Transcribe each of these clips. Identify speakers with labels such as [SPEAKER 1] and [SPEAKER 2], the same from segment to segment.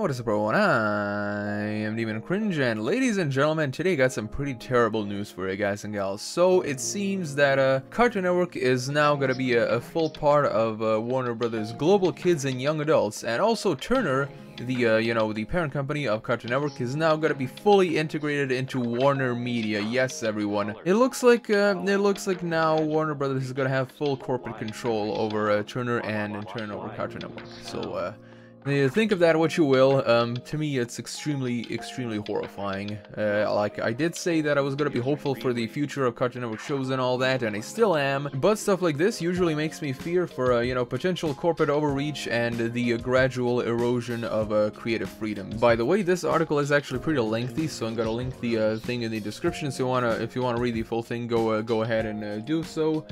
[SPEAKER 1] What is up, everyone? I am Demon Cringe, and ladies and gentlemen, today got some pretty terrible news for you guys and gals. So it seems that Cartoon Network is now gonna be a full part of Warner Brothers Global Kids and Young Adults, and also Turner, the parent company of Cartoon Network, is now gonna be fully integrated into Warner Media. Yes, everyone. It looks like now Warner Brothers is gonna have full corporate control over Turner and in turn over Cartoon Network. So think of that what you will. To me, it's extremely horrifying. Like, I did say that I was gonna be hopeful for the future of Cartoon Network shows and all that, and I still am. But stuff like this usually makes me fear for, potential corporate overreach and the gradual erosion of creative freedoms. By the way, this article is actually pretty lengthy, so I'm gonna link the thing in the description. So if you wanna read the full thing, go ahead and do so.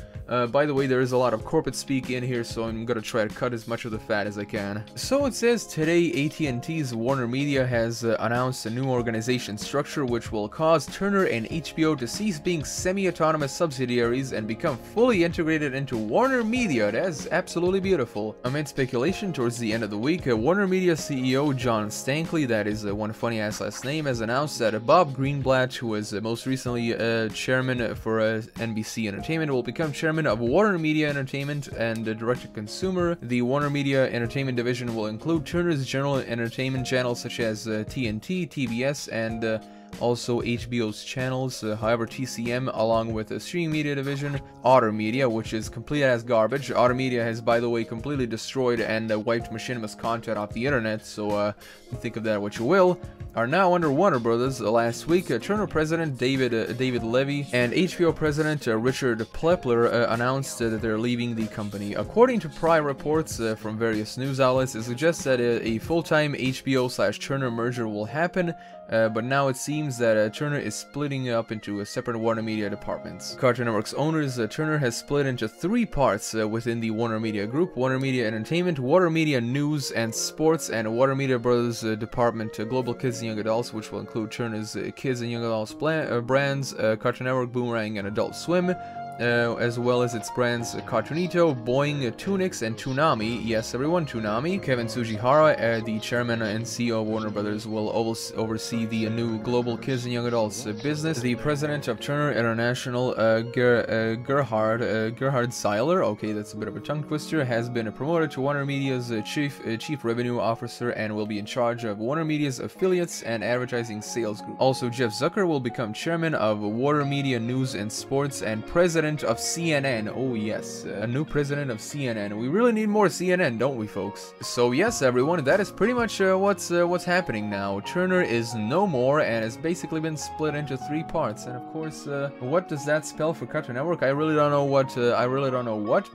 [SPEAKER 1] By the way, there is a lot of corporate speak in here, so I'm gonna try to cut as much of the fat as I can. So it says today AT&T's Warner Media has announced a new organization structure which will cause Turner and HBO to cease being semi-autonomous subsidiaries and become fully integrated into Warner Media. That's absolutely beautiful. Amid speculation towards the end of the week, Warner Media CEO John Stankley, that is one funny ass last name, has announced that Bob Greenblatt, who was most recently chairman for NBC Entertainment, will become chairman of Warner Media Entertainment and direct-to-consumer. The Warner Media Entertainment division will include Turner's general entertainment channels such as TNT, TBS, and also HBO's channels. However, TCM, along with the streaming media division, Otter Media, which is complete as garbage. Otter Media has, by the way, completely destroyed and wiped machinimous content off the internet, so think of that what you will, are now under Warner Brothers. Last week, Turner president David Levy and HBO president Richard Plepler announced that they're leaving the company. According to prior reports from various news outlets, it suggests that a full-time HBO/Turner merger will happen, but now it seems that Turner is splitting up into separate Warner Media departments. Cartoon Network's owners, Turner has split into three parts within the Warner Media Group: Warner Media Entertainment, Warner Media News and Sports, and Warner Media Brothers Department Global Kids and Young Adults, which will include Turner's Kids and Young Adults brands, Cartoon Network, Boomerang, and Adult Swim, as well as its brands Cartoonito, Boing, Toonix, and Toonami. Yes, everyone, Toonami. Kevin Tsujihara, the chairman and CEO of Warner Brothers, will oversee the new Global Kids and Young Adults business. The president of Turner International, Gerhard Seiler, okay, that's a bit of a tongue twister, has been promoted to Warner Media's chief revenue officer and will be in charge of Warner Media's affiliates and advertising sales group. Also, Jeff Zucker will become chairman of Warner Media News and Sports and president of CNN. Oh yes, a new president of CNN. We really need more CNN, don't we, folks? So yes, everyone, that is pretty much what's happening now. Turner is no more and has basically been split into three parts. And of course, what does that spell for Cartoon Network? I really don't know what.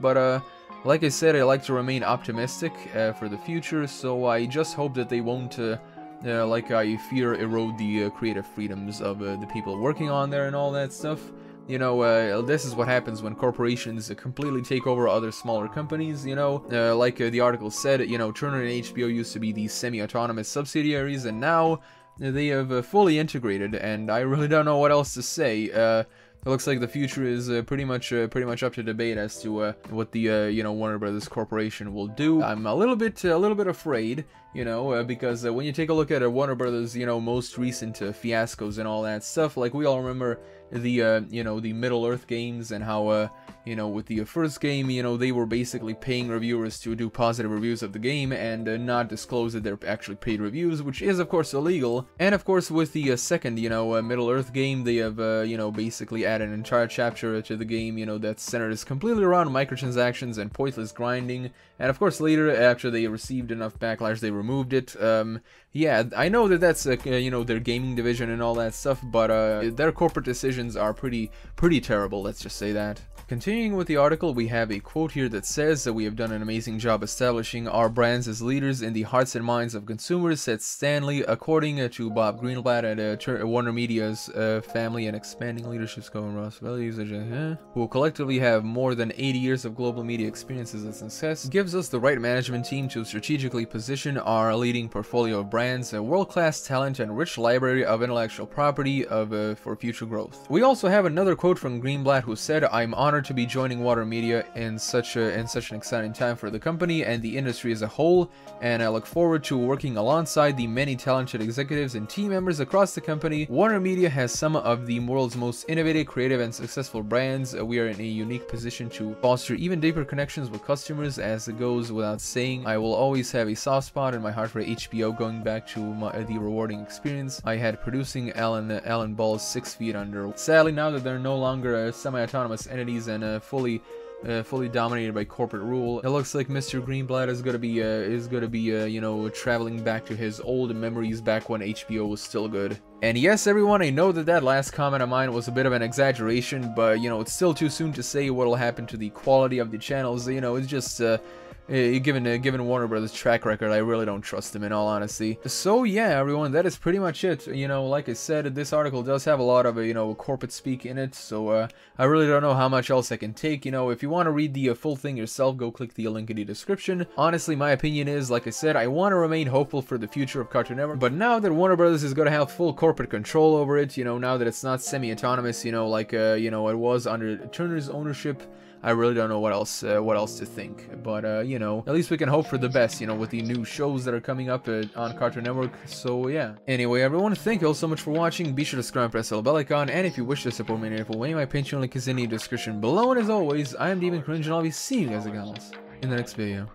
[SPEAKER 1] But like I said, I like to remain optimistic for the future. So I just hope that they won't. Like I fear, erode the creative freedoms of the people working on there and all that stuff. You know, this is what happens when corporations completely take over other smaller companies, you know. Like the article said, you know, Turner and HBO used to be these semi-autonomous subsidiaries, and now they have fully integrated, and I really don't know what else to say. It looks like the future is pretty much up to debate as to what the Warner Brothers Corporation will do. I'm a little bit afraid, you know, because when you take a look at Warner Brothers, most recent fiascos and all that stuff, like we all remember the the Middle-earth games and how with the first game, they were basically paying reviewers to do positive reviews of the game and not disclose that they're actually paid reviews, which is of course illegal. And of course with the second Middle-earth game, they have basically added an entire chapter to the game that centers completely around microtransactions and pointless grinding. And of course later, after they received enough backlash, they removed it. Yeah, I know that that's their gaming division and all that stuff, but their corporate decisions are pretty terrible, let's just say that. Continuing with the article, we have a quote here that says that we have done an amazing job establishing our brands as leaders in the hearts and minds of consumers, said Stanley, according to Bob Greenblatt at Warner Media's family and expanding leadership's going Ross values, who collectively have more than 80 years of global media experiences and success, gives us the right management team to strategically position our leading portfolio of brands, a world-class talent, and rich library of intellectual property for future growth. We also have another quote from Greenblatt, who said, "I'm honored honored to be joining Warner Media in such an exciting time for the company and the industry as a whole, and I look forward to working alongside the many talented executives and team members across the company. Warner Media has some of the world's most innovative, creative, and successful brands. We are in a unique position to foster even deeper connections with customers. As it goes without saying, I will always have a soft spot in my heart for HBO, going back to the rewarding experience I had producing Alan Ball's 6 Feet Under. Sadly, now that they're no longer semi-autonomous entities and fully dominated by corporate rule, it looks like Mr. Greenblatt is gonna be you know, traveling back to his old memories back when HBO was still good. And yes, everyone, I know that last comment of mine was a bit of an exaggeration, but you know, it's still too soon to say what'll happen to the quality of the channels. You know, it's just given Warner Brothers' track record, I really don't trust them, in all honesty. So yeah, everyone, that is pretty much it. You know, like I said, this article does have a lot of you know, corporate speak in it, so I really don't know how much else I can take. You know, if you want to read the full thing yourself, go click the link in the description. Honestly, my opinion is, like I said, I want to remain hopeful for the future of Cartoon Network, but now that Warner Brothers is going to have full corporate control over it, you know, now that it's not semi-autonomous, you know, like you know, it was under Turner's ownership, I really don't know what else to think. But you know, at least we can hope for the best, you know, with the new shows that are coming up on Cartoon Network. So yeah. Anyway, everyone, thank you all so much for watching. Be sure to subscribe and press the bell icon, and if you wish to support me in any way, my Patreon link is in the description below. And as always, I am Demon Cringe, and I'll be seeing you guys again in the next video.